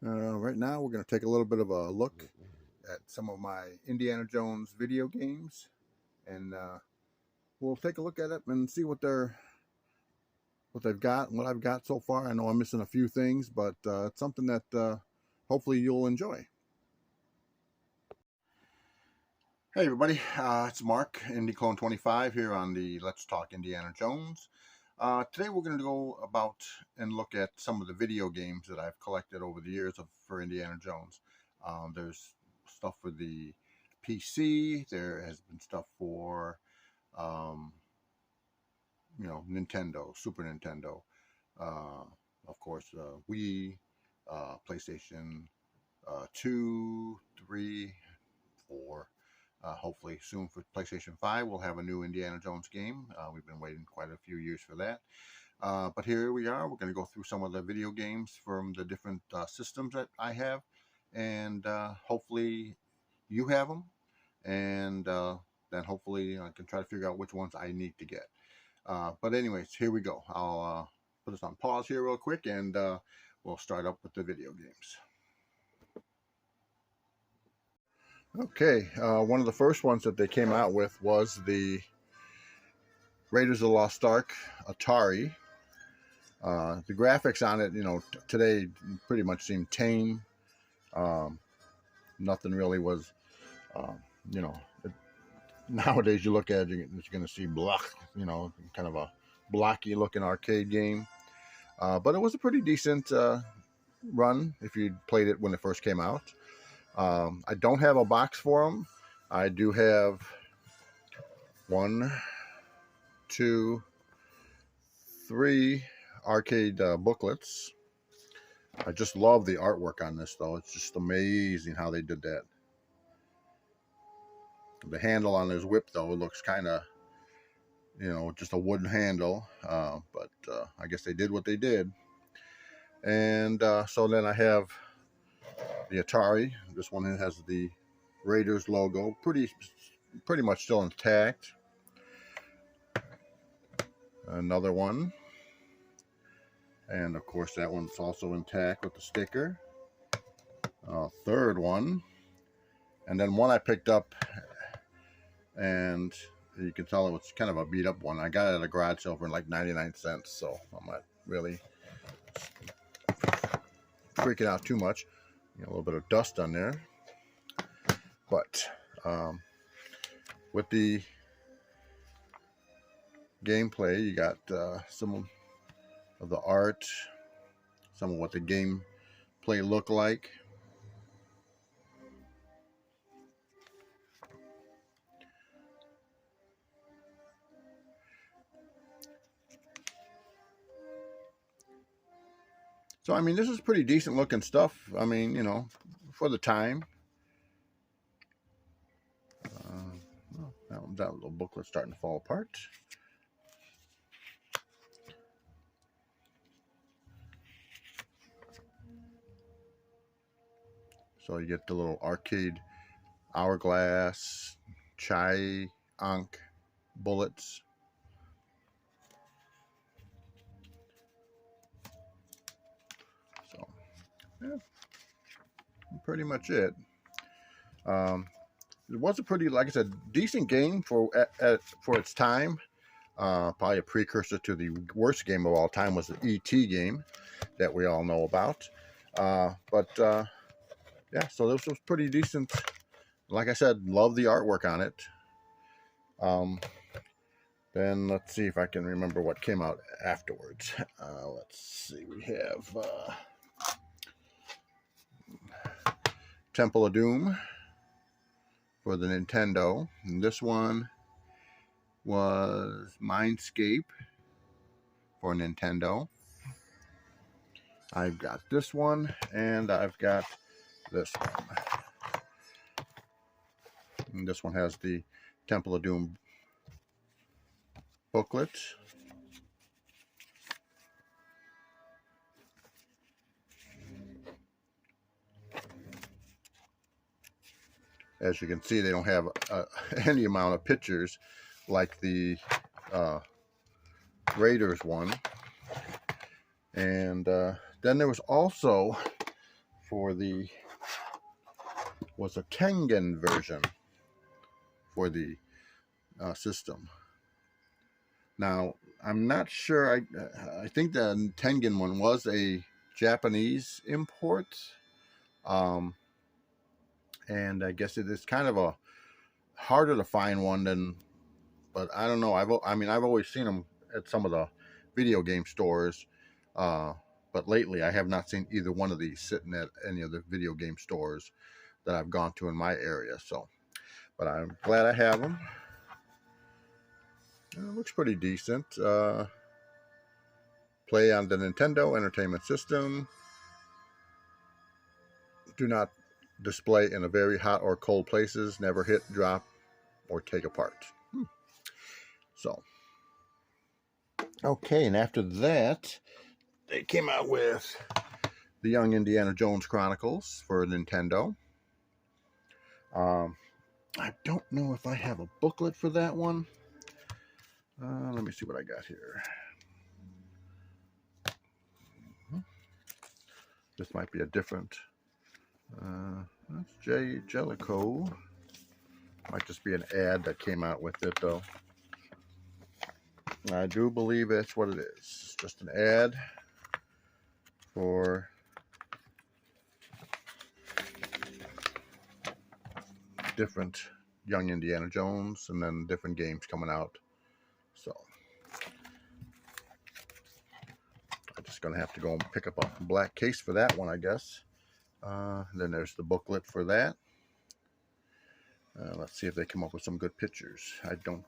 Right now we're going to take a little bit of a look at some of my Indiana Jones video games, and we'll take a look at it and see what they've got and what I've got so far. I know I'm missing a few things, but it's something that hopefully you'll enjoy. Hey everybody, it's Mark, IndyClone25 here on the Let's Talk Indiana Jones. Today we're going to go about and look at some of the video games that I've collected over the years for Indiana Jones. There's stuff for the PC, there has been stuff for, Nintendo, Super Nintendo, of course, Wii, PlayStation 2, 3, 4. Hopefully soon for PlayStation 5, we'll have a new Indiana Jones game. We've been waiting quite a few years for that. But here we are. We're going to go through some of the video games from the different systems that I have. And hopefully you have them. And then hopefully I can try to figure out which ones I need to get. But anyways, here we go. I'll put this on pause here real quick, and we'll start up with the video games. Okay, one of the first ones that they came out with was the Raiders of the Lost Ark Atari. The graphics on it, today pretty much seem tame. Nothing really was, nowadays you look at it, you're going to see kind of a blocky looking arcade game. But it was a pretty decent run if you played it when it first came out. I don't have a box for them. I do have 1, 2, 3 arcade booklets. I just love the artwork on this, though. It's just amazing how they did that. The handle on his whip, though, looks kind of, just a wooden handle. But I guess they did what they did. And so then I have the Atari. This one has the Raiders logo, pretty much still intact. Another one, and of course that one's also intact with the sticker. Third one, and then one I picked up, and you can tell it was kind of a beat up one. I got it at a garage sale for like 99 cents, so I'm not really freaking out too much. A little bit of dust on there, but with the gameplay, you got some of the art, some of what the gameplay look like. So, I mean, this is pretty decent looking stuff. I mean, for the time. That little booklet's starting to fall apart. So you get the little arcade hourglass, chai, ankh, bullets. So, yeah, pretty much it. It was a pretty, like I said, decent game for its time. Probably a precursor to the worst game of all time was the E.T. game that we all know about. Yeah, so this was pretty decent. Like I said, love the artwork on it. Then let's see if I can remember what came out afterwards. Let's see, we have Temple of Doom for the Nintendo, and this one was Mindscape for Nintendo. I've got this one, and I've got this one. And this one has the Temple of Doom booklet. As you can see, they don't have any amount of pictures like the Raiders one. And then there was also for the was a Tengen version for the system. Now, I'm not sure. I think the Tengen one was a Japanese import, and I guess it is kind of a harder to find one than. But I don't know. I've always seen them at some of the video game stores, but lately I have not seen either one of these sitting at any of the video game stores that I've gone to in my area. So, but I'm glad I have them. It looks pretty decent. Play on the Nintendo Entertainment System. Do not display in a very hot or cold places. Never hit, drop, or take apart. So, okay, and after that, they came out with the Young Indiana Jones Chronicles for Nintendo. I don't know if I have a booklet for that one. Let me see what I got here. This might be a different. That's Jay Jellicoe. Might just be an ad that came out with it, though. I do believe it's what it is. It's just an ad for different Young Indiana Jones and then different games coming out. So I'm just going to have to go and pick up a black case for that one, I guess. Then there's the booklet for that. Let's see if they come up with some good pictures. I don't.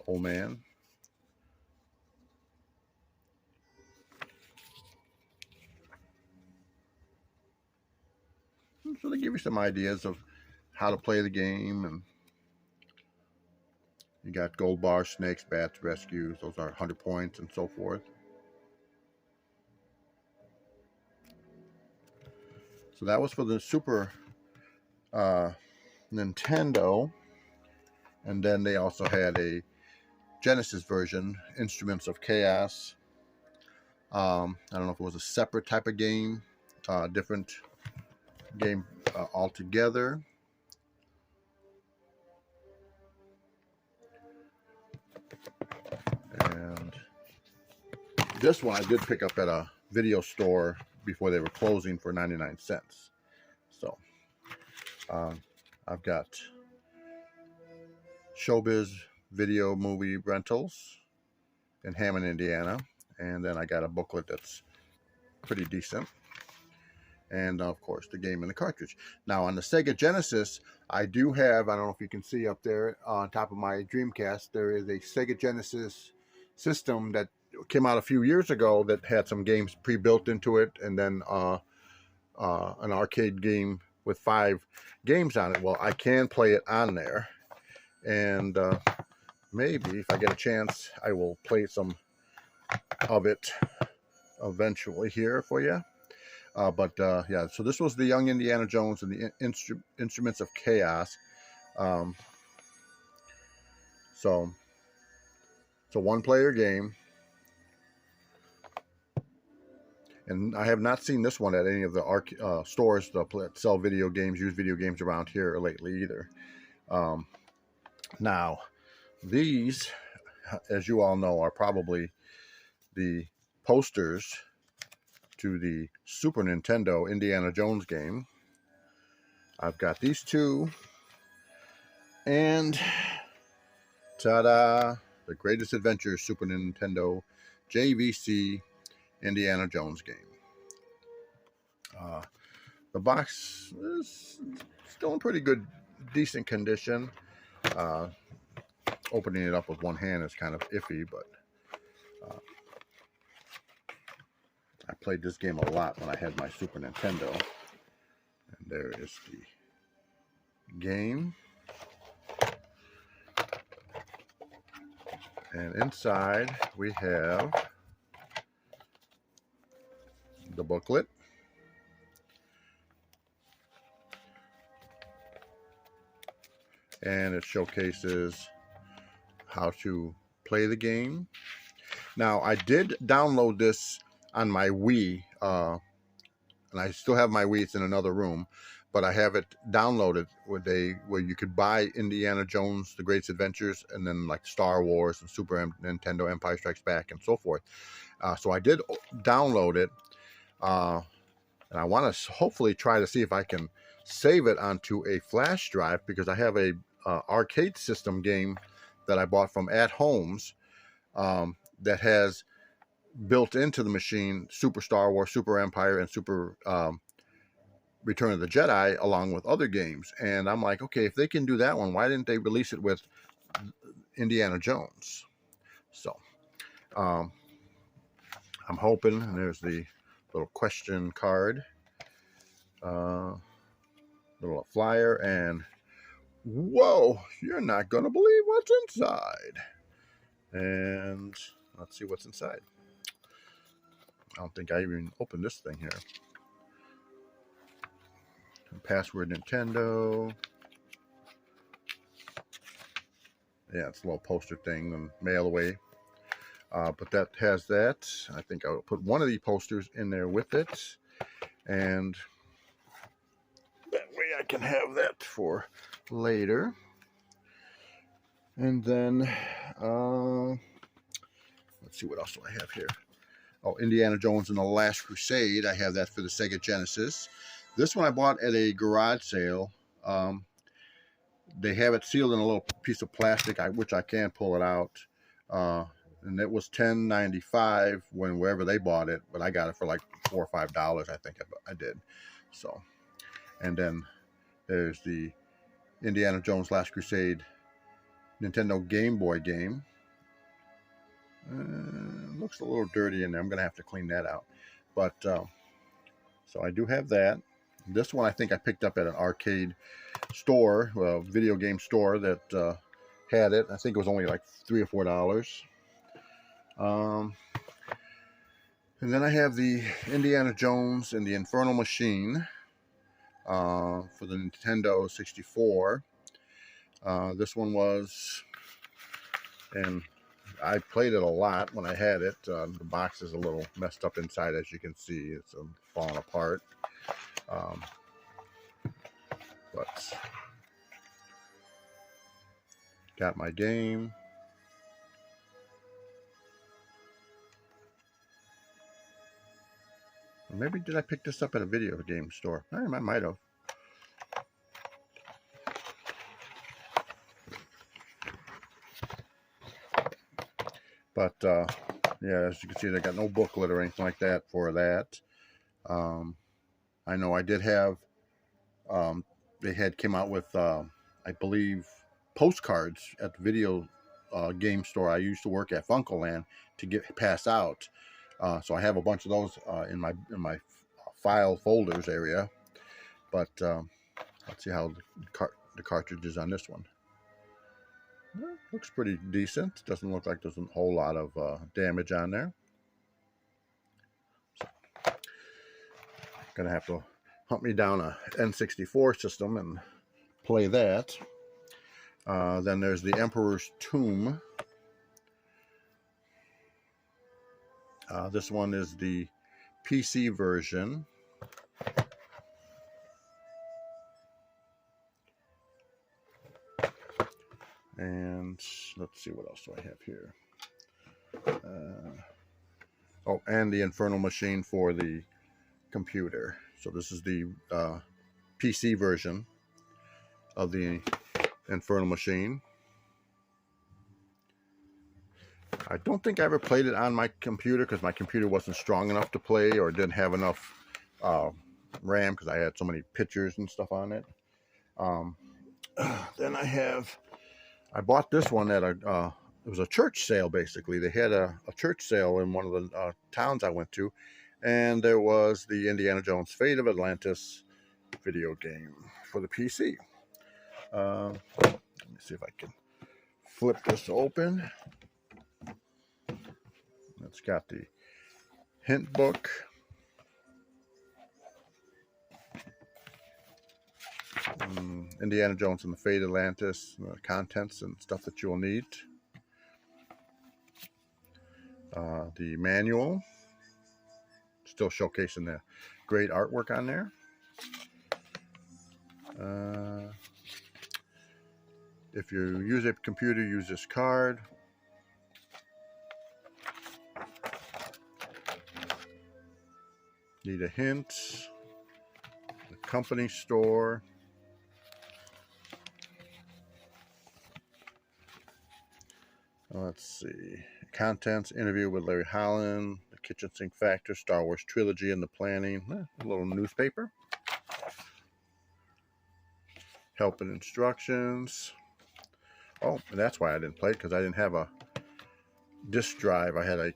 Old man. So they give you some ideas of how to play the game, and you got gold bars, snakes, bats, rescues. Those are 100 points and so forth. So that was for the Super Nintendo. And then they also had a Genesis version, Instruments of Chaos. I don't know if it was a separate type of game, different game altogether. And this one I did pick up at a video store before they were closing for 99 cents. So I've got Showbiz Video Movie Rentals in Hammond, Indiana. And then I got a booklet that's pretty decent. And of course the game and the cartridge. Now on the Sega Genesis, I do have, I don't know if you can see up there on top of my Dreamcast, there is a Sega Genesis system that came out a few years ago that had some games pre-built into it, and then an arcade game with 5 games on it. Well, I can play it on there, and maybe if I get a chance, I will play some of it eventually here for you. Yeah, so this was the Young Indiana Jones and the Instruments of Chaos. So it's a one-player game. And I have not seen this one at any of the stores that sell video games, used video games around here lately either. Now, these, as you all know, are probably the posters to the Super Nintendo Indiana Jones game. I've got these two, and ta-da, the Greatest Adventure Super Nintendo JVC Indiana Jones game. The box is still in pretty good, decent condition. Opening it up with one hand is kind of iffy, but I played this game a lot when I had my Super Nintendo. And there is the game. And inside we have the booklet. And it showcases how to play the game. Now, I did download this on my Wii and I still have my Wii. It's in another room, but I have it downloaded where you could buy Indiana Jones, The Greatest Adventures, and then like Star Wars and Nintendo Empire Strikes Back and so forth. So I did download it, and I want to hopefully try to see if I can save it onto a flash drive, because I have a arcade system game that I bought from At Homes that has built into the machine Super Star Wars, Super Empire, and Super Return of the Jedi, along with other games. And I'm like, okay, if they can do that one, why didn't they release it with Indiana Jones? So I'm hoping. And there's the little question card, little flyer, and whoa, you're not gonna believe what's inside. And let's see what's inside. I don't think I even opened this thing here. Password Nintendo. Yeah, it's a little poster thing and mail away. But that has that. I think I'll put one of the posters in there with it, and that way I can have that for later. And then let's see, what else do I have here? Oh, Indiana Jones and the Last Crusade. I have that for the Sega Genesis. This one I bought at a garage sale. They have it sealed in a little piece of plastic, which I can pull it out. And it was $10.95 wherever they bought it, but I got it for like $4 or $5. I think I did. So, and then there's the Indiana Jones Last Crusade Nintendo Game Boy game. Looks a little dirty in there. I'm going to have to clean that out. But, so I do have that. This one I think I picked up at an arcade store, a video game store that had it. I think it was only like $3 or $4. And then I have the Indiana Jones and the Infernal Machine for the Nintendo 64. This one was, and I played it a lot when I had it. The box is a little messed up inside, as you can see. It's falling apart. But got my game. Maybe did I pick this up at a video game store? I might have. But yeah, as you can see, they got no booklet or anything like that for that. I know I did have. They came out with, I believe, postcards at the video game store I used to work at, Funkoland, to pass out. So I have a bunch of those in my file folders area. But let's see how the cartridge is on this one. Well, looks pretty decent. Doesn't look like there's a whole lot of damage on there. So, gonna have to hunt me down a N64 system and play that. Then there's the Emperor's Tomb. This one is the PC version. And let's see, what else do I have here? Oh, and the Infernal Machine for the computer. So this is the PC version of the Infernal Machine. I don't think I ever played it on my computer because my computer wasn't strong enough to play, or didn't have enough RAM because I had so many pictures and stuff on it. Then I bought this one at it was a church sale, basically. They had a church sale in one of the towns I went to, and there was the Indiana Jones Fate of Atlantis video game for the PC. Let me see if I can flip this open. It's got the hint book. Indiana Jones and the Fate of Atlantis, contents and stuff that you'll need. The manual, still showcasing the great artwork on there. If you use a computer, use this card. Need a hint. The company store. Let's see. Contents, interview with Larry Holland, the kitchen sink factor, Star Wars trilogy and the planning. A little newspaper. Help and instructions. Oh, and that's why I didn't play it, because I didn't have a disk drive. I had a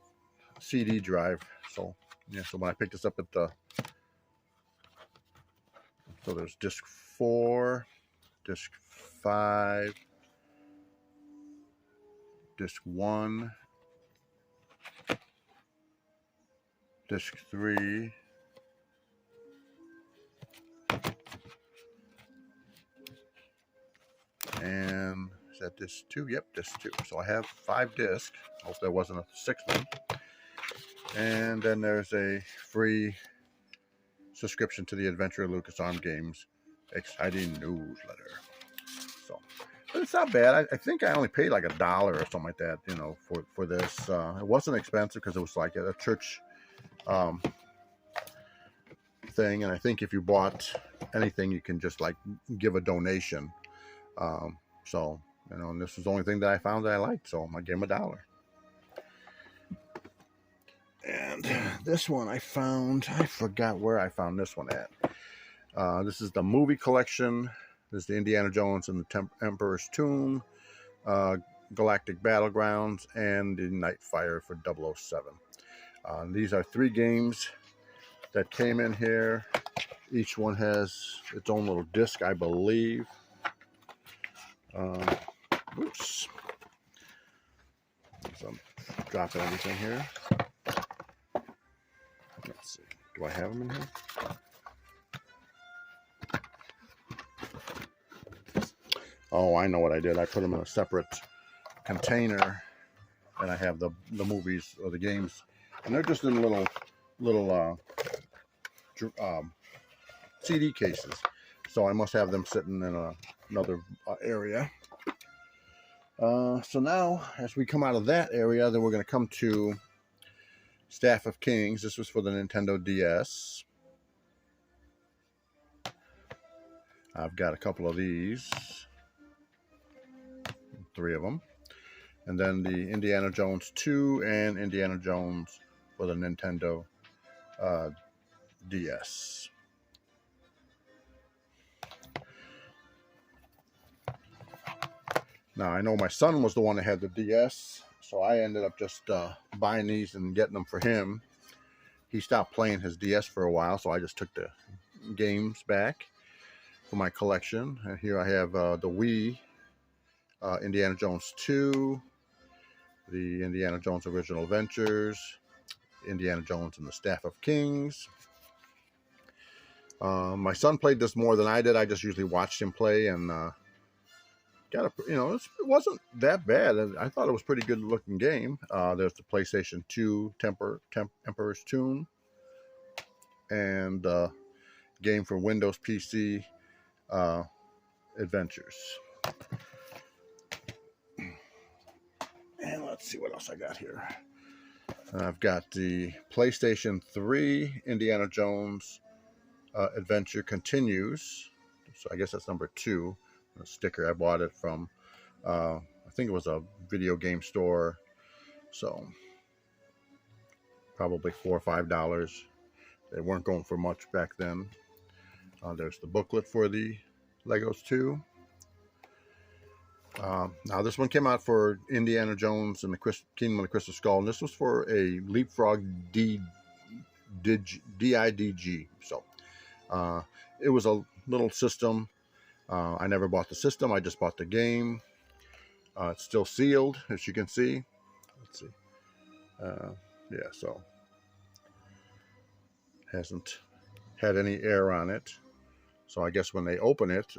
CD drive. So, yeah, so when I picked this up at the... So there's disc 4, disc 5, disc 1, disc 3, and is that disc 2? Yep, disc 2. So I have 5 discs. Hope there wasn't a 6th one. And then there's a free subscription to the Adventure of LucasArts Games exciting newsletter. So, but it's not bad. I think I only paid like $1 or something like that, you know, for this. It wasn't expensive because it was like a church thing, and I think if you bought anything, you can just like give a donation. So, you know, and this was the only thing that I found that I liked, so I gave him $1. And this one I found, I forgot where I found this one at. This is the movie collection. This is the Indiana Jones and the Emperor's Tomb, Galactic Battlegrounds, and the Night Fire for 007. These are 3 games that came in here. Each one has its own little disc, I believe. Oops. So I'm dropping everything here. Let's see. Do I have them in here? Oh, I know what I did. I put them in a separate container, and I have the movies or the games, and they're just in little CD cases. So I must have them sitting in another area. So now, as we come out of that area, then we're going to come to Staff of Kings. This was for the Nintendo DS. I've got a couple of these. 3 of them. And then the Indiana Jones 2 and Indiana Jones for the Nintendo DS. Now, I know my son was the one that had the DS, so I ended up just buying these and getting them for him. He stopped playing his DS for a while, so I just took the games back for my collection. And here I have the Wii, Indiana Jones 2, the Indiana Jones Original Adventures, Indiana Jones and the Staff of Kings. My son played this more than I did. I just usually watched him play, and got a, you know, it wasn't that bad. I thought it was a pretty good looking game. There's the PlayStation 2 Emperor's Tomb, and game for Windows PC, Adventures. And let's see what else I got here. I've got the PlayStation 3 Indiana Jones Adventure Continues. So I guess that's number 2. A sticker. I bought it from, I think it was a video game store. So probably $4 or $5. They weren't going for much back then. There's the booklet for the Legos 2. Now this one came out for Indiana Jones and the Kingdom of the Crystal Skull, and this was for a Leapfrog DIDG. So it was a little system. I never bought the system. I just bought the game. It's still sealed, as you can see. Let's see. Yeah, so hasn't had any air on it. So I guess when they open it,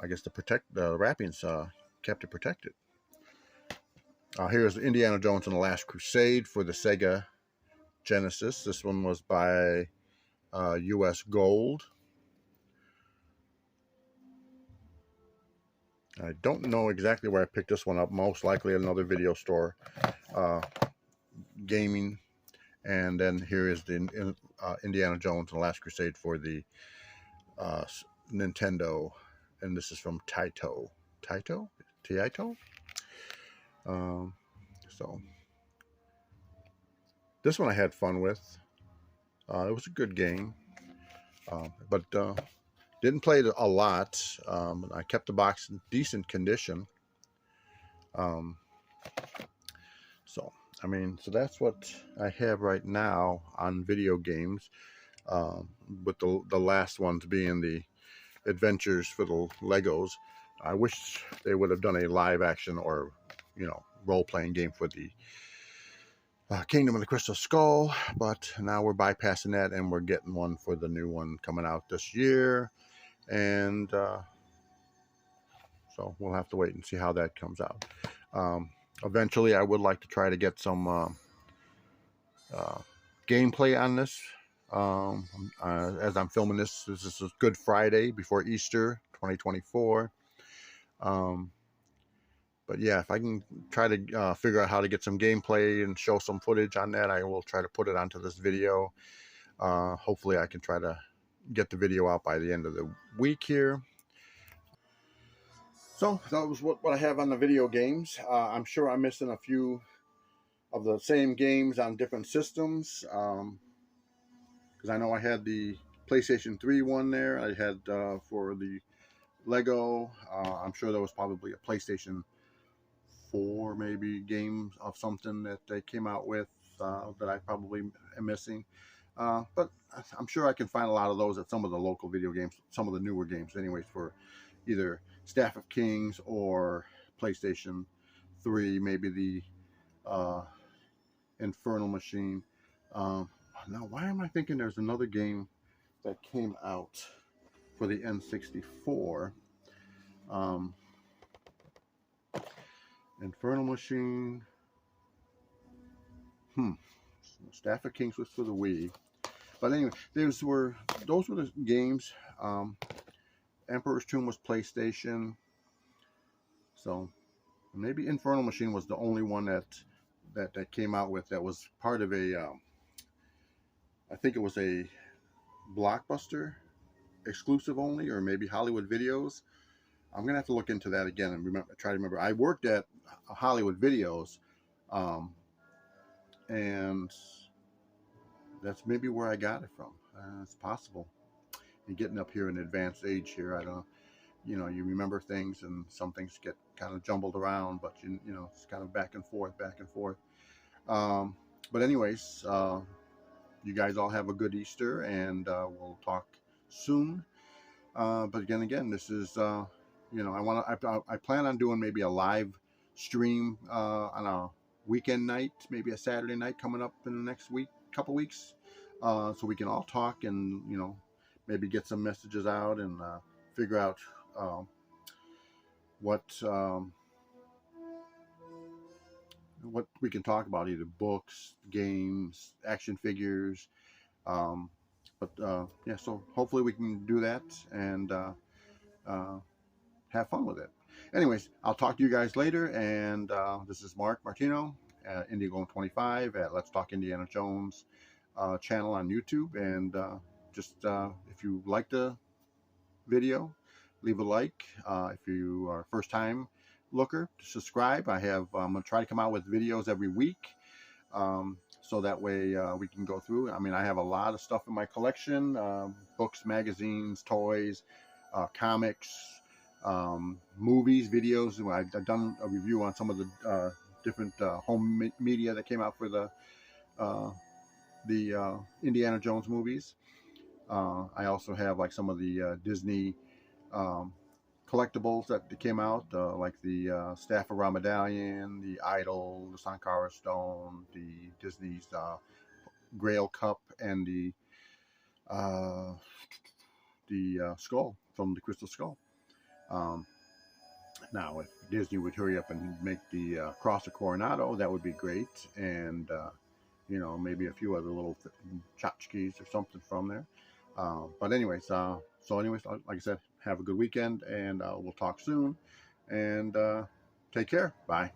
I guess the wrappings kept it protected. Here's Indiana Jones and the Last Crusade for the Sega Genesis. This one was by US Gold. I don't know exactly where I picked this one up. Most likely another video store, gaming. And then here is the Indiana Jones and the Last Crusade for the Nintendo, and this is from Taito. Taito. So this one I had fun with. It was a good game, but didn't play it a lot. I kept the box in decent condition. So I mean, so that's what I have right now on video games. With the last ones being the adventures for the Legos. I wish they would have done a live action or, you know, role-playing game for the Kingdom of the Crystal Skull, but now we're bypassing that and we're getting one for the new one coming out this year. And so we'll have to wait and see how that comes out. Eventually, I would like to try to get some gameplay on this. As I'm filming this is a Good Friday before Easter 2024. But yeah, if I can try to figure out how to get some gameplay and show some footage on that, I will try to put it onto this video. Hopefully I can try to get the video out by the end of the week here. So that was what I have on the video games. I'm sure I'm missing a few of the same games on different systems. Because I know I had the PlayStation 3 one there. I had for the Lego. I'm sure there was probably a PlayStation 4 maybe games of something that they came out with that I probably am missing. But I'm sure I can find a lot of those at some of the local video games, some of the newer games anyways, for either Staff of Kings or PlayStation 3, maybe the Infernal Machine. Now, why am I thinking there's another game that came out for the N64? Infernal Machine. Staff of Kings was for the Wii. But anyway, those were the games. Emperor's Tomb was PlayStation. So maybe Infernal Machine was the only one that came out with that was part of a I think it was a Blockbuster exclusive only, or maybe Hollywood Videos. I'm gonna have to look into that again and try to remember. I worked at Hollywood Videos, and that's maybe where I got it from. It's possible. And getting up here in advanced age here, I don't know. You know, you remember things, and some things get kind of jumbled around, but you know, it's kind of back and forth. But anyways, you guys all have a good Easter, and we'll talk soon. But again, this is you know, I plan on doing maybe a live stream on a weekend night, maybe a Saturday night coming up in the next couple weeks, so we can all talk and, you know, maybe get some messages out and figure out what we can talk about, either books, games, action figures. But yeah, so hopefully we can do that and have fun with it. Anyways, I'll talk to you guys later, and this is Mark Martino at Indigo25 at Let's Talk Indiana Jones channel on YouTube. And just if you like the video, leave a like. If you are a first time looker, subscribe. I'm gonna try to come out with videos every week, so that way we can go through. I mean, I have a lot of stuff in my collection: books, magazines, toys, comics, movies, videos. I've done a review on some of the different home media that came out for the Indiana Jones movies. I also have like some of the Disney collectibles that came out, like the Staff of Ra Medallion, the Idol, the Sankara Stone, the Disney's Grail Cup, and the skull from the Crystal Skull. Now, if Disney would hurry up and make the Cross of Coronado, that would be great. And maybe a few other little tchotchkes or something from there. But anyways, like I said, have a good weekend, and we'll talk soon. And take care. Bye.